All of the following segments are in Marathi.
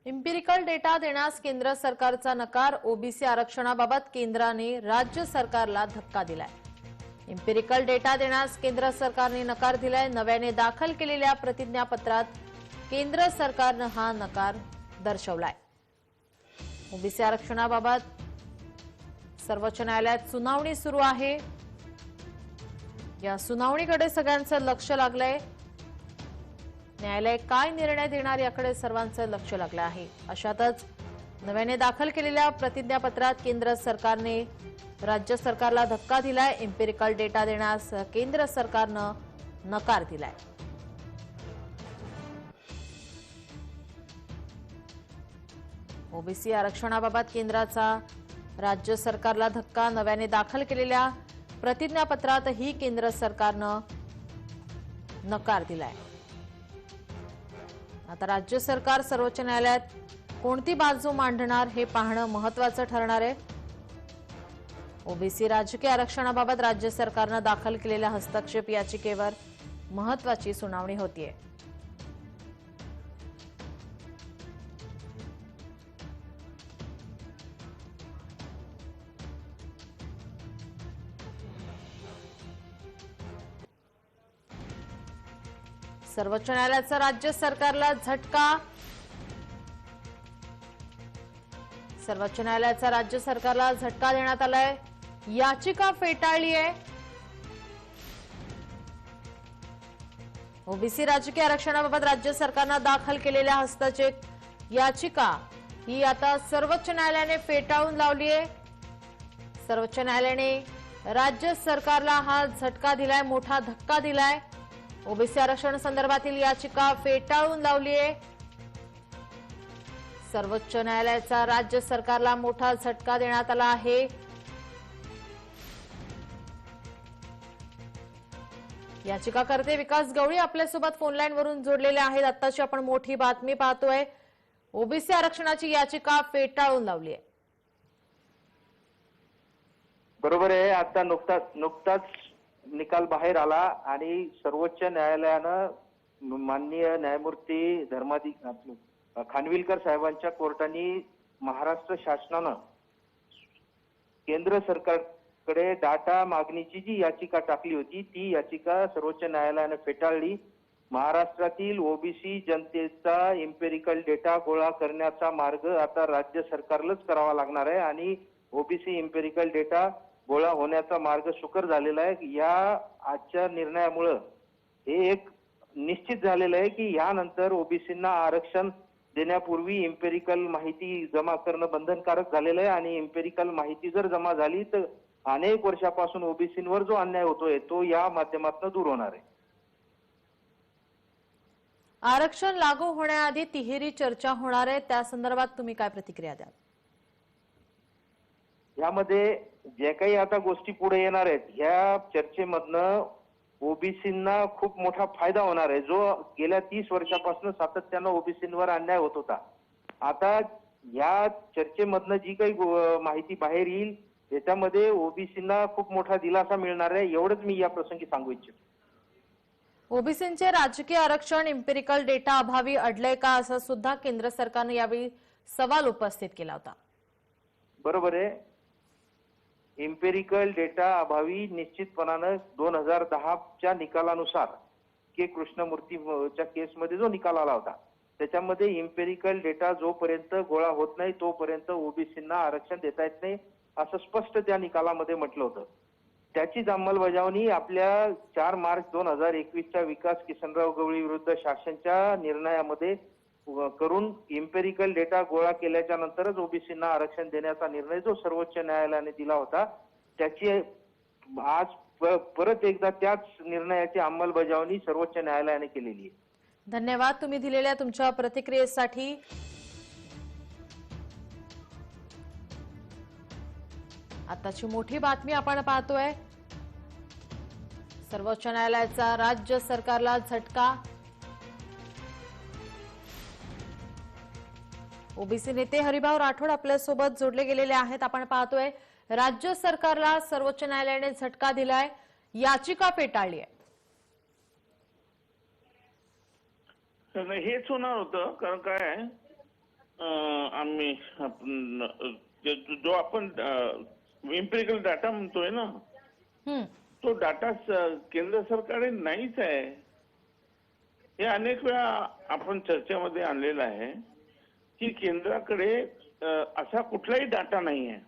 इम्पिरिकल डेटा देण्यास केंद्र सरकारचा नकार। ओबीसी आरक्षणाबाबत केंद्राने राज्य सरकारला धक्का दिलाय। इम्पिरिकल डेटा देण्यास केंद्र सरकारने नकार दिलाय। नव्याने दाखल केलेल्या प्रतिज्ञापत्रात केंद्र सरकारने हा नकार दर्शवलाय। ओबीसी आरक्षणाबाबत सर्वोच्च न्यायालयात सुनावणी सुरू आहे। या सुनावणीकडे सगळ्यांचं लक्ष लागलंय। न्यायालय काय निर्णय देणार याकडे सर्वांचं लक्ष लागलं आहे। अशातच नव्याने दाखल केलेल्या प्रतिज्ञापत्रात केंद्र सरकारने राज्य सरकारला धक्का दिलाय। इम्पिरिकल डेटा देण्यास केंद्र सरकारने नकार दिलाय। ओबीसी आरक्षणाबाबत केंद्राचा राज्य सरकारला धक्का। नव्याने दाखल केलेल्या प्रतिज्ञापत्रातही केंद्र सरकारने नकार दिलाय। आता राज्य सरकार सर्वोच्च न्यायालयात कोणती बाजू मांडणार हे पाहणं महत्त्वाचं ठरणार आहे। ओबीसी राजकीय आरक्षणाबाबत राज्य सरकारने दाखल केलेल्या हस्तक्षेप याचिकेवर महत्त्वाची सुनावणी होतीये। सर्वोच्च न्यायालयाचा राज्य सरकारला झटका। सर्वोच्च न्यायालयाचा राज्य सरकारला झटका देण्यात आलाय। याचिका फेटाळली आहे। ओबीसी राजकीय आरक्षणाबाबत राज्य सरकारने दाखल केलेल्या हस्तक्षेप याचिका ही आता सर्वोच्च न्यायालयाने फेटाळून लावली आहे। सर्वोच्च न्यायालयाने राज्य सरकारला हा झटका दिलाय, मोठा धक्का दिलाय। ओबीसी आरक्षण संदर्भातील याचिका फेटाळून लावली आहे। सर्वोच्च न्यायालयाचा राज्य सरकारला मोठा झटका देण्यात आला आहे। याचिकाकर्ते विकास गवळी आपल्यासोबत फोनलाईन वरून जोडलेले आहेत। आत्ताची आपण मोठी बातमी पाहतोय, ओबीसी आरक्षणाची याचिका फेटाळून लावली आहे। बरोबर आहे। आता नुकताच निकाल बाहेर आला आणि सर्वोच्च न्यायालयानं माननीय न्यायमूर्ती खानविलकर साहेबांच्या कोर्टाने महाराष्ट्र शासनानं केंद्र सरकारकडे डाटा मागणीची जी याचिका टाकली होती ती याचिका सर्वोच्च न्यायालयाने फेटाळली। महाराष्ट्रातील ओबीसी जनतेचा इम्पेरिकल डेटा गोळा करण्याचा मार्ग आता राज्य सरकारलाच करावा लागणार आहे आणि ओबीसी इम्पेरिकल डेटा गोळा होण्याचा मार्ग सुकर झालेला आहे। या आजच्या निर्णयामुळे हे एक निश्चित झालेलं आहे की यानंतर ओबीसींना आरक्षण देण्यापूर्वी इम्पेरिकल माहिती जमा करणं बंधनकारक झालेलं आहे आणि इम्पेरिकल माहिती जर जमा झाली तर अनेक वर्षापासून ओबीसींवर जो अन्याय होतोय तो या माध्यमातून दूर होणार आहे। आरक्षण लागू होण्याआधी तिहेरी चर्चा होणार आहे, त्या संदर्भात तुम्ही काय प्रतिक्रिया द्याल? यामध्ये जे काही आता गोष्टी पुढे येणार आहेत ह्या चर्चेमधनं ओबीसींना खूप मोठा फायदा होणार आहे। जो गेल्या 30 वर्षापासून सातत्याने ओबीसींवर अन्याय होत होता, आता या चर्चेमधनं जी काही माहिती बाहेर येईल त्याच्यामध्ये ओबीसींना खूप मोठा दिलासा मिळणार आहे, एवढंच मी या प्रसंगी सांगू इच्छितो। ओबीसींचे राजकीय आरक्षण इम्पिरिकल डेटा अभावी अडलंय का, असं सुद्धा केंद्र सरकारने यावेळी सवाल उपस्थित केला होता। बरोबर आहे। इम्पेरिकल डेटा अभावी निश्चितपणाने 2010च्या निकालानुसार के कृष्णमूर्तीच्या केसमध्ये जो निकाल आला होता त्याच्यामध्ये इम्पेरिकल डेटा जोपर्यंत गोळा होत नाही तोपर्यंत ओबीसींना आरक्षण देता येत नाही असं स्पष्ट त्या निकालामध्ये म्हटलं होतं। त्याचीच अंमलबजावणी आपल्या 4 मार्च 2021च्या विकास किसनराव गवळी विरुद्ध शासनच्या निर्णयामध्ये करून इम्पेरिकल डेटा गोळा केल्याच्या नंतरच ओबीसींना आरक्षण देण्याचा निर्णय जो सर्वोच्च न्यायालयाने दिला होता त्याची आज परत एकदा त्याच निर्णयाची अंमलबजावणी सर्वोच्च न्यायालयाने केलेली आहे। धन्यवाद तुम्ही दिलेल्या तुमच्या प्रतिक्रियेसाठी। आताची मोठी बातमी आपण पाहतोय, सर्वोच्च न्यायालयाचा राज्य सरकारला झटका। ओबीसी नेते हरिभाऊ राठोड आपल्यासोबत जोडले गेलेले आहेत। आपण पाहतोय राज्य सरकारला सर्वोच्च न्यायालयाने झटका दिलाय, याचिका फेटाळली आहे। हेच होणार होतं, कारण काय आम्ही जो आपण इम्पेरिकल डाटा म्हणतोय ना, तो डाटा केंद्र सरकारने नाहीच आहे. हे अनेक वेळा आपण चर्चेमध्ये आणलेलं आहे की केंद्राकडे असा कुठलाही डाटा नाही आहे.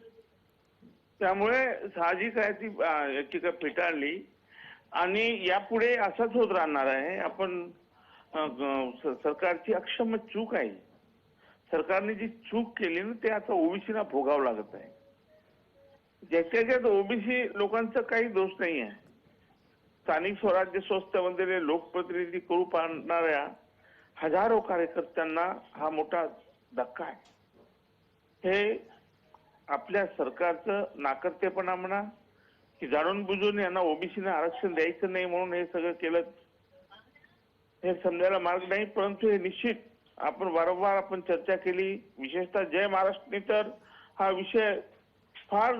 त्यामुळे साहजिक आहे ती याचिका फेटाळली आणि यापुढे असंच होत राहणार आहे. आपण सरकारची अक्षम्य चूक आहे. सरकारने जी चूक केली ना ते आता ओबीसीला भोगावं लागत आहे. ज्याच्यात ओबीसी लोकांचा काही दोष नाही आहे. स्थानिक स्वराज्य संस्थेमध्ये लोकप्रतिनिधी करू पाहणाऱ्या हजारो कार्यकर्त्यांना हा मोठा धक्का आहे. हे आपल्या सरकारचं नाकर्तेपणा म्हणा की जाणून बुजून यांना ओबीसीला आरक्षण द्यायचं नाही म्हणून हे सगळं केलं, हे समजायला मार्ग नाही. परंतु हे निश्चित आपण वारंवार चर्चा केली, विशेषतः जय महाराष्ट्रने तर हा विषय फार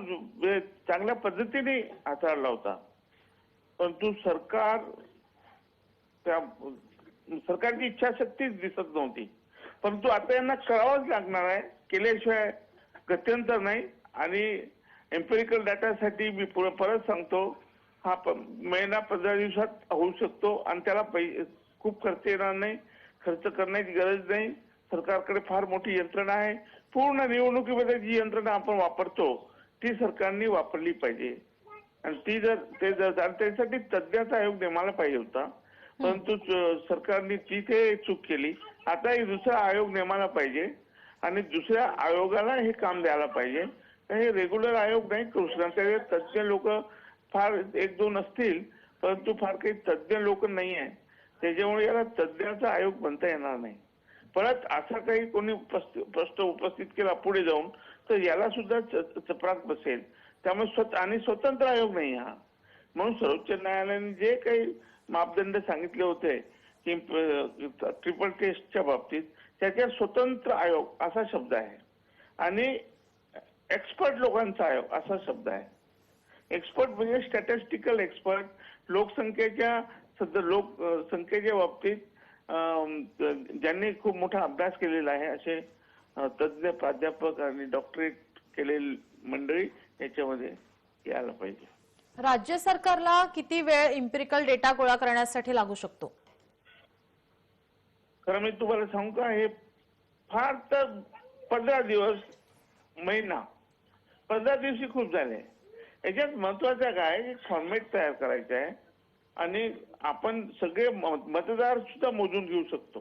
चांगल्या पद्धतीने हाताळला होता. परंतु सरकारची इच्छाशक्तीच दिसत नव्हती. परंतु आता यांना कळावंच लागणार आहे, केल्याशिवाय गत्यंतर नाही. आणि एम्पेरिकल डाटासाठी मी परत सांगतो, हा महिना 15 दिवसात होऊ शकतो आणि त्याला खूप खर्च येणार नाही. खर्च करण्याची गरज नाही. सरकारकडे फार मोठी यंत्रणा आहे. पूर्ण निवडणुकीमध्ये जी यंत्रणा आपण वापरतो ती सरकारने वापरली पाहिजे. आणि ती जर त्यासाठी तज्ञाचा आयोग नेमायला पाहिजे होता. परंतु सरकारने तिथे चूक केली. आता दुसरा आयोग नेमायला पाहिजे आणि दुसऱ्या आयोगाला हे काम द्यायला पाहिजे. हे रेग्युलर आयोग नाही करू शकणार. त्याच्यात तज्ञ लोक फार 1-2 असतील, परंतु फार काही तज्ञ लोक नाही आहे. त्याच्यामुळे याला तज्ञाचा आयोग बनता येणार नाही. परत असा काही कोणी प्रश्न उपस्थित केला पुढे जाऊन तर याला सुद्धा चपराक बसेल. त्यामुळे स्वतंत्र आयोग नाही हा. म्हणून सर्वोच्च न्यायालयाने जे काही मापदंड सांगितले होते की ट्रिपल टेस्टच्या बाबतीत, त्याच्यात स्वतंत्र आयोग असा शब्द आहे आणि एक्सपर्ट लोकांचा आयोग असा शब्द आहे. एक्सपर्ट म्हणजे स्टॅटिस्टिकल एक्सपर्ट, लोकसंख्येच्या बाबतीत ज्यांनी खूप मोठा अभ्यास केलेला आहे असे तज्ञ प्राध्यापक आणि डॉक्टरेट केलेली मंडळी याच्यामध्ये यायला पाहिजे. राज्य सरकारला किती वेळ इम्पेरिकल डेटा गोळा करण्यासाठी लागू शकतो? खरं मी तुम्हाला सांगू का, हे फार तर 15 दिवस, महिना. 15 दिवशी खूप झाले. याच्यात महत्वाचं काय, फॉर्मेट तयार करायचं आहे आणि आपण सगळे मतदार सुद्धा मोजून घेऊ शकतो.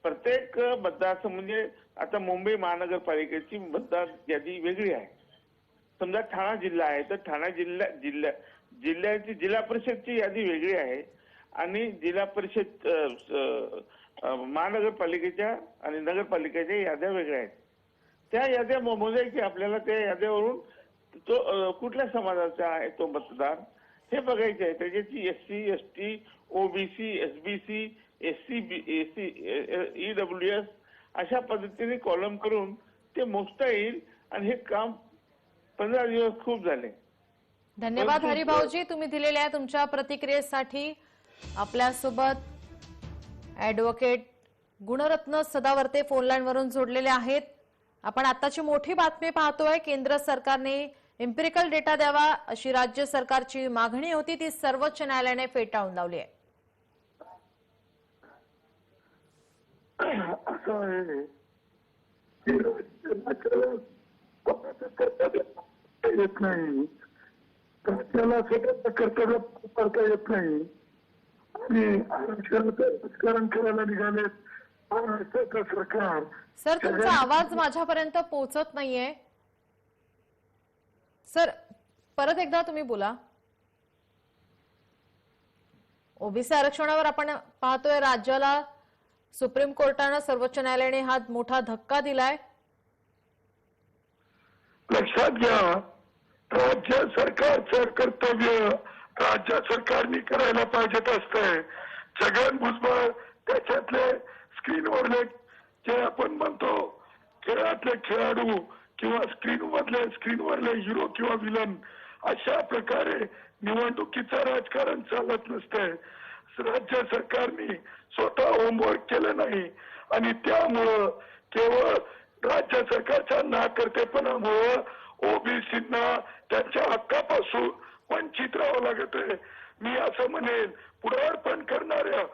प्रत्येक मतदार म्हणजे आता मुंबई महानगरपालिकेची मतदार यादी वेगळी आहे. समजा ठाणा जिल्हा आहे तर ठाणा जिल्ह्याची जिल्हा परिषदची यादी वेगळी आहे आणि जिल्हा परिषद महानगरपालिकेच्या आणि नगरपालिकेच्या याद्या वेगळ्या आहेत. त्या याद्या मोजायच्या आपल्याला. त्या याद्यावरून तो कुठल्या समाजाचा आहे तो मतदार हे बघायचे आहे. त्याच्याची SC, ST, OBC, SBC, SC, EWS अशा पद्धतीने कॉलम करून ते मोजता येईल आणि हे काम 15 दिवस खूप झाले. धन्यवाद हरिभाऊजी, तुम्ही दिलेल्या तुमच्या प्रतिक्रियेसाठी. आपल्यासोबत advocate Gunratna Sadavarte phone line वरून जोडलेले आहेत. आपण आताची मोठी बातमी पाहतोय. केंद्र सरकारने एम्पिरिकल डेटा द्यावा अशी राज्य सरकारची मागणी होती, ती सर्वोच्च न्यायालयाने फेटाळून लावली आहे. असं आहे येत नाही, त्याला स्वतःचं कर्तव्य करता येत नाही आणि राजकारण करायला निघाले सरकार. सर, तुमचा आवाज माझ्यापर्यंत पोहोचत नाहीये. सर, परत एकदा तुम्ही बोला. ओबीसी आरक्षणावर आपण पाहतोय राज्याला सुप्रीम कोर्टाने, सर्वोच्च न्यायालयाने हा मोठा धक्का दिलाय. लक्षात घ्या, राज्य सरकारचं कर्तव्य राज्य सरकारने करायला पाहिजेत असतंय. जगन भुजबळ त्याच्यातले स्क्रीनवरले जे आपण म्हणतो खेळातले खेळाडू किंवा स्क्रीनवरले हिरो किंवा विलन अशा प्रकारे निवडणुकीचं राजकारण चालत नसतंय. राज्य सरकारने स्वतः होमवर्क केलं नाही आणि त्यामुळं केवळ राज्य सरकारच्या नाकर्तेपणामुळे ओबीसींना त्यांच्या हक्कापासून वंचित राहावं लागत आहे. मी असं म्हणेन, पुढारपण करणाऱ्या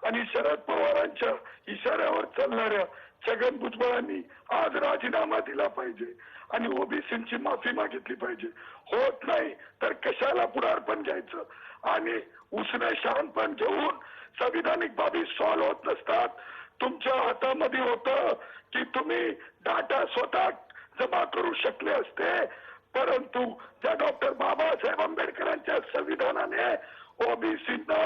आणि शरद पवारांच्या इशाऱ्यावर चालणाऱ्या छगन भुजबळांनी आज राजीनामा दिला पाहिजे आणि ओबीसींची माफी मागितली पाहिजे. होत नाही तर कशाला पुढारपण घ्यायचं आणि उसने शहाणपण घेऊन संविधानिक बाबी सॉल्व्ह होत नसतात. तुमच्या हातामध्ये होतं की तुम्ही डाटा स्वतः जमा करू शकले असते, परंतु ज्या डॉक्टर बाबासाहेब आंबेडकरांच्या संविधानाने ओबीसींना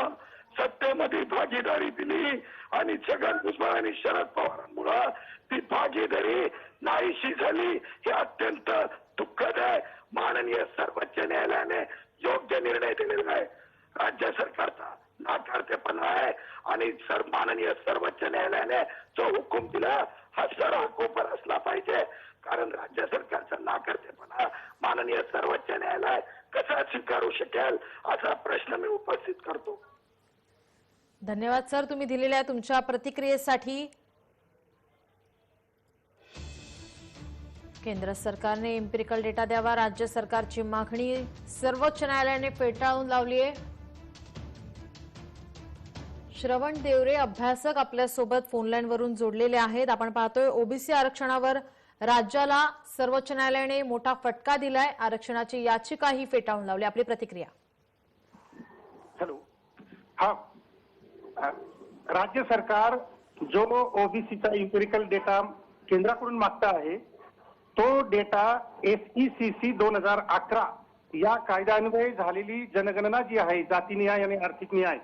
सत्तेमध्ये भागीदारी दिली आणि छगन भुजबळ आणि शरद पवारांमुळे ती भागीदारी नाहीशी झाली. हे अत्यंत दुःखद आहे. माननीय सर्वोच्च न्यायालयाने योग्य निर्णय दिलेला आहे. राज्य सरकारचा नाकारतेपणा आहे आणि माननीय सर्वोच्च न्यायालयाने जो हुकूम दिला हा हुकूम असला पाहिजे, कारण राज्य सरकारचा नाकारतेपणा माननीय सर्वोच्च न्यायालय कसा स्वीकारू शकेल असा प्रश्न मी उपस्थित करतो. धन्यवाद सर, तुम्ही दिलेल्या तुमच्या प्रतिक्रियेसाठी. केंद्र सरकारने एम्पिरिकल डेटा द्यावा, राज्य सरकारची मागणी सर्वोच्च न्यायालयाने फेटाळून लावली आहे. श्रवण देवरे अभ्यासक आपल्यासोबत फोनलाईन वरून जोडलेले आहेत. आपण पाहतोय ओबीसी आरक्षणावर राज्याला सर्वोच्च न्यायालयाने मोठा फटका दिलाय. आरक्षणाची याचिकाही फेटाळून लावली. आपली प्रतिक्रिया. हॅलो. हा, राज्य सरकार जो ओबीसीचा इम्पेरिकल डेटा केंद्राकडून मागता आहे तो डेटा SECC 2011 या कायद्यान्वये झालेली जनगणना जी आहे, जाती न्याय आणि आर्थिक न्याय,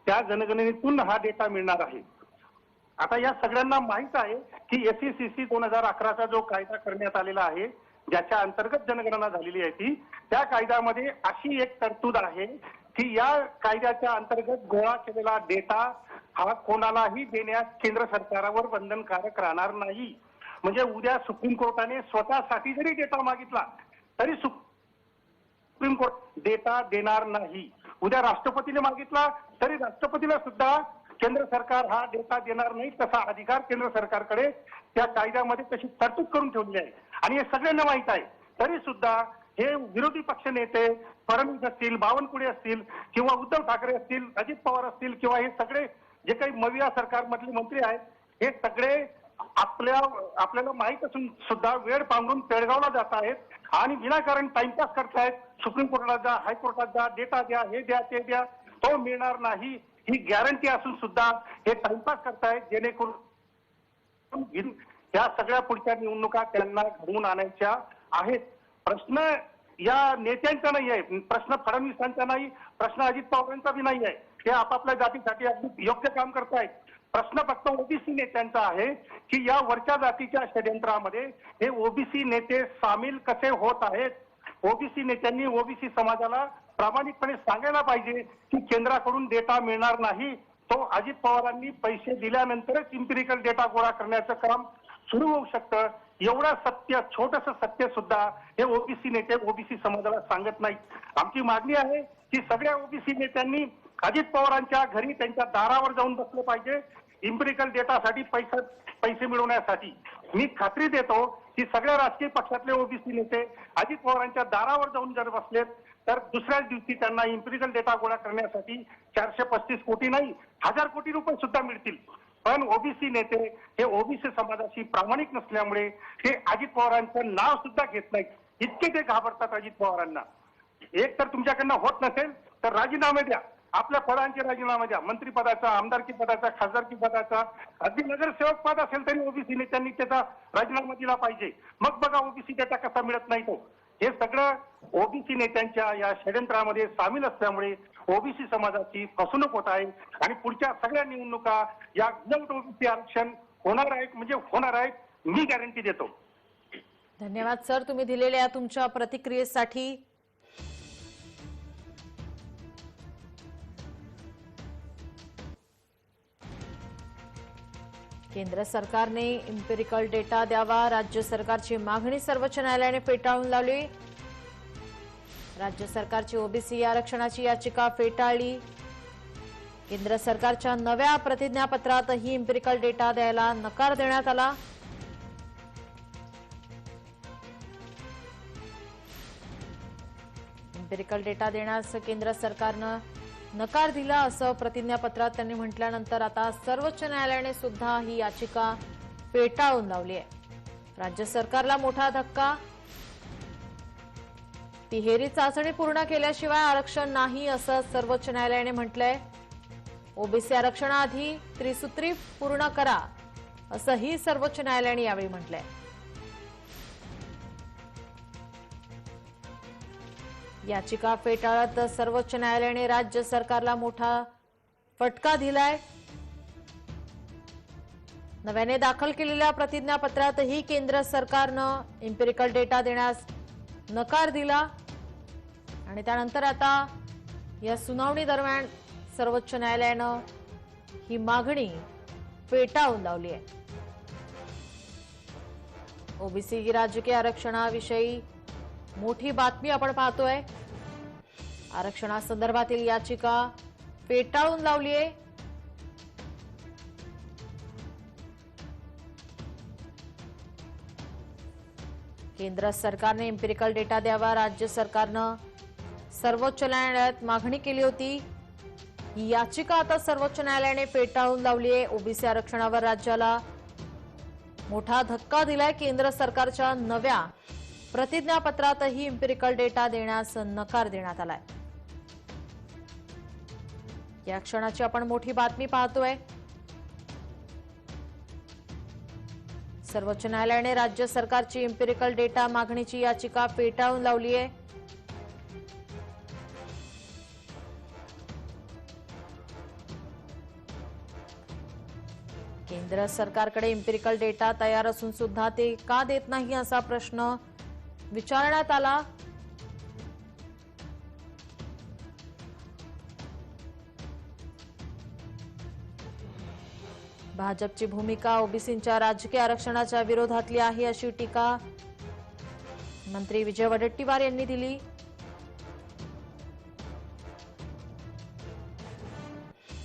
त्या जनगणनेतून हा डेटा मिळणार आहे. आता या सगळ्यांना माहित आहे की SECC 2011चा जो कायदा करण्यात आलेला आहे, ज्याच्या अंतर्गत जनगणना झालेली आहे ती, त्या कायद्यामध्ये अशी एक तरतूद आहे की या कायद्याच्या अंतर्गत गोळा केलेला डेटा हा कोणालाही देण्यास केंद्र सरकारवर बंधनकारक राहणार नाही. म्हणजे उद्या सुप्रीम कोर्टाने स्वतःसाठी जरी डेटा मागितला तरी सुप्रीम कोर्ट डेटा देणार नाही. उद्या राष्ट्रपतीने मागितला तरी राष्ट्रपतीला सुद्धा केंद्र सरकार हा डेटा देणार नाही. तसा अधिकार केंद्र सरकारकडे त्या कायद्यामध्ये तशी तरतूद करून ठेवली आहे आणि हे सगळ्यांना माहित आहे. तरी सुद्धा हे विरोधी पक्ष नेते फडणवीस असतील, बावनकुळे असतील किंवा उद्धव ठाकरे असतील, अजित पवार असतील किंवा हे सगळे जे काही मविया सरकारमधले मंत्री आहेत, हे सगळे आपल्याला माहित असून सुद्धा वेळ पांघरून पेडगावला जात आहेत आणि विनाकारण टाइमपास करतायत. सुप्रीम कोर्टाला जा, हायकोर्टात जा, डेटा द्या, हे द्या, ते द्या, तो मिळणार नाही ही गॅरंटी असून सुद्धा हे टाइमपास करतायत, जेणेकरून या सगळ्या पुढच्या निवडणुका त्यांना घडवून आणायच्या आहेत. प्रश्न या नेत्यांचा नाही आहे, प्रश्न फडणवीसांचा नाही, प्रश्न अजित पवारांचा बी नाही आहे. ते आपापल्या जातीसाठी अगदी योग्य काम करतायत. प्रश्न फक्त ओबीसी नेत्यांचा आहे की या वरच्या जातीच्या षडयंत्रामध्ये हे ओबीसी नेते सामील कसे होत आहेत. ओबीसी नेत्यांनी ओबीसी समाजाला प्रामाणिकपणे सांगायला पाहिजे की केंद्राकडून डेटा मिळणार नाही. तो अजित पवारांनी पैसे दिल्यानंतरच इम्पिरिकल डेटा गोळा करण्याचं काम सुरू होऊ शकतं. एवढं सत्य, छोटस सत्य सुद्धा हे ओबीसी नेते ओबीसी समाजाला सांगत नाहीत. आमची मागणी आहे की सगळ्या ओबीसी नेत्यांनी अजित पवारांच्या घरी त्यांच्या दारावर जाऊन बसलं पाहिजे इम्पिरिकल डेटासाठी पैसे मिळवण्यासाठी. मी खात्री देतो की सगळ्या राजकीय पक्षातले ओबीसी नेते अजित पवारांच्या दारावर जाऊन जर बसलेत तर दुसऱ्याच दिवशी त्यांना इम्पिरिकल डेटा गोळा करण्यासाठी 435 कोटी नाही 1000 कोटी रुपये सुद्धा मिळतील. पण ओबीसी नेते हे ओबीसी समाजाशी प्रामाणिक नसल्यामुळे हे अजित पवारांचं नाव सुद्धा घेत नाहीत. इतके ते घाबरतात अजित पवारांना. एक तर तुमच्याकडनं होत नसेल तर राजीनामे द्या, आपल्या पदांचे राजीनामे द्या, मंत्रिपदाचा, आमदारकी पदाचा, खासदारकी पदाचा, अगदी नगरसेवक पद असेल तरी ओबीसी नेत्यांनी त्याचा राजीनामा दिला पाहिजे. मग बघा ओबीसी डेटा कसा मिळत नाही तो. हे सगळं ओबीसी नेत्यांच्या या षडयंत्रामध्ये सामील असल्यामुळे ओबीसी समाजाची फसवणूक होत आहे आणि पुढच्या सगळ्या निवडणुका या विदाऊट ओबीसी आरक्षण होणार आहेत, म्हणजे होणार आहेत, मी गॅरंटी देतो. धन्यवाद सर, तुम्ही दिलेल्या तुमच्या प्रतिक्रियेसाठी. केंद्र सरकारने इम्पेरिकल डेटा द्यावा, राज्य सरकारची मागणी सर्वोच्च न्यायालयाने फेटाळून लावली. राज्य सरकारची ओबीसी आरक्षणाची याचिका फेटाळली. केंद्र सरकारच्या नव्या प्रतिज्ञापत्रातही इम्पेरिकल डेटा द्यायला नकार देण्यात आला. एम्पिरिकल डेटा देण्यास केंद्र सरकारनं नकार दिला असं प्रतिज्ञापत्रात त्यांनी म्हटल्यानंतर आता सर्वोच्च न्यायालयाने सुद्धा ही याचिका फेटाळून लावली आहे. राज्य सरकारला मोठा धक्का. तिहेरी चाचणी पूर्ण केल्याशिवाय आरक्षण नाही असं सर्वोच्च न्यायालयाने म्हटलंय. ओबीसी आरक्षणाआधी त्रिसूत्री पूर्ण करा असंही सर्वोच्च न्यायालयाने यावेळी म्हटलंय. याचिका फेटाळत सर्वोच्च न्यायालयाने राज्य सरकारला मोठा फटका दिलाय. नव्याने दाखल केलेल्या प्रतिज्ञापत्रातही केंद्र सरकारनं एम्पिरिकल डेटा देण्यास नकार दिला आणि त्यानंतर आता या सुनावणी दरम्यान सर्वोच्च न्यायालयानं ही मागणी फेटाळून लावली आहे. ओबीसी राजकीय आरक्षणाविषयी मोठी बातमी आपण पाहतोय. आरक्षणासंदर्भातील याचिका फेटाळून लावली आहे. केंद्र सरकारने एम्पिरिकल डेटा द्यावा. राज्य सरकारनं सर्वोच्च न्यायालयात मागणी केली होती. ही याचिका आता सर्वोच्च न्यायालयाने फेटाळून लावली आहे. ओबीसी आरक्षणावर राज्याला मोठा धक्का दिलाय. केंद्र सरकारच्या नव्या प्रतिज्ञापत्रातही एम्पिरिकल डेटा देण्यास नकार देण्यात आलाय. या क्षणाची आपण मोठी बातमी पाहतोय. सर्वोच्च न्यायालयाने राज्य सरकारची एम्पिरिकल डेटा मागणीची याचिका फेटाळून लावली आहे. केंद्र सरकारकडे एम्पिरिकल डेटा तयार असून सुद्धा ते का देत नाही असा प्रश्न विचारण्यात आला. भाजपची भूमिका ओबीसींच्या राजकीय आरक्षणाच्या विरोधातली आहे अशी टीका मंत्री विजय वडेट्टीवार यांनी दिली.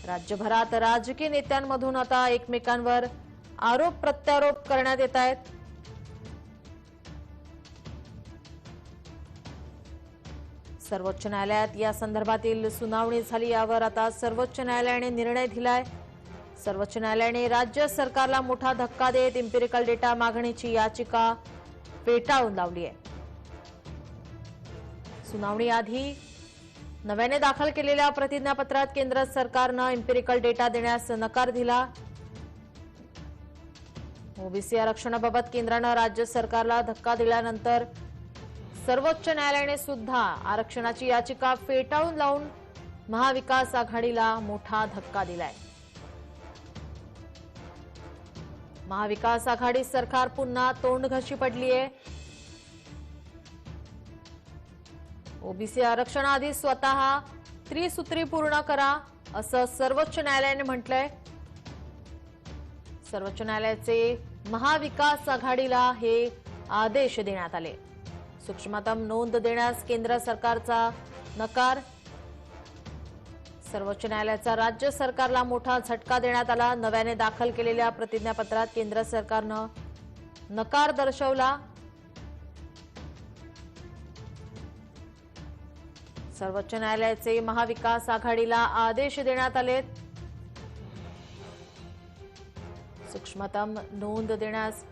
राज्यभरात राजकीय नेत्यांमधून आता एकमेकांवर आरोप प्रत्यारोप करण्यात येत आहेत. सर्वोच्च न्यायालयात या संदर्भातील सुनावणी झाली. यावर आता सर्वोच्च न्यायालयाने निर्णय दिलाय. सर्वोच्च न्यायालयाने राज्य सरकारला मोठा धक्का देत एम्पिरिकल डेटा मागणीची याचिका फेटाळून लावली आहे. सुनावणीआधी नव्याने दाखल केलेल्या प्रतिज्ञापत्रात केंद्र सरकारनं एम्पिरिकल डेटा देण्यास नकार दिला. ओबीसी आरक्षणाबाबत केंद्रानं राज्य सरकारला धक्का दिल्यानंतर सर्वोच्च न्यायालयाने सुद्धा आरक्षणाची याचिका फेटाळून लावून महाविकास आघाडीला मोठा धक्का दिलाय. महाविकास आघाडी सरकार पुन्हा तोंडघशी पडलीये. ओबीसी आरक्षणाआधी स्वतः त्रिसूत्री पूर्ण करा असं सर्वोच्च न्यायालयाने म्हटलंय. सर्वोच्च न्यायालयाचे महाविकास आघाडीला हे आदेश देण्यात आले. सूक्ष्मतम नोंद देण्यास केंद्र सरकारचा नकार. सर्वोच्च न्यायालयाचा राज्य सरकारला मोठा झटका देण्यात आला. नव्याने दाखल केलेल्या प्रतिज्ञापत्रात केंद्र सरकारनं नकार दर्शवला. सर्वोच्च न्यायालयाचे महाविकास आघाडीला आदेश देण्यात आलेत. सूक्ष्मतम नोंद देण्यास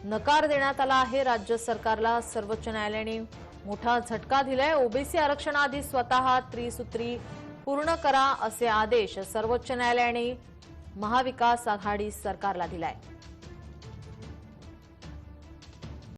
नकार देण्यात आला आहे. राज्य सरकारला सर्वोच्च न्यायालयाने मोठा झटका दिलाय. ओबीसी आरक्षणाआधी स्वतः त्रिसूत्री पूर्ण करा असे आदेश सर्वोच्च न्यायालयाने महाविकास आघाडी सरकारला दिलाय.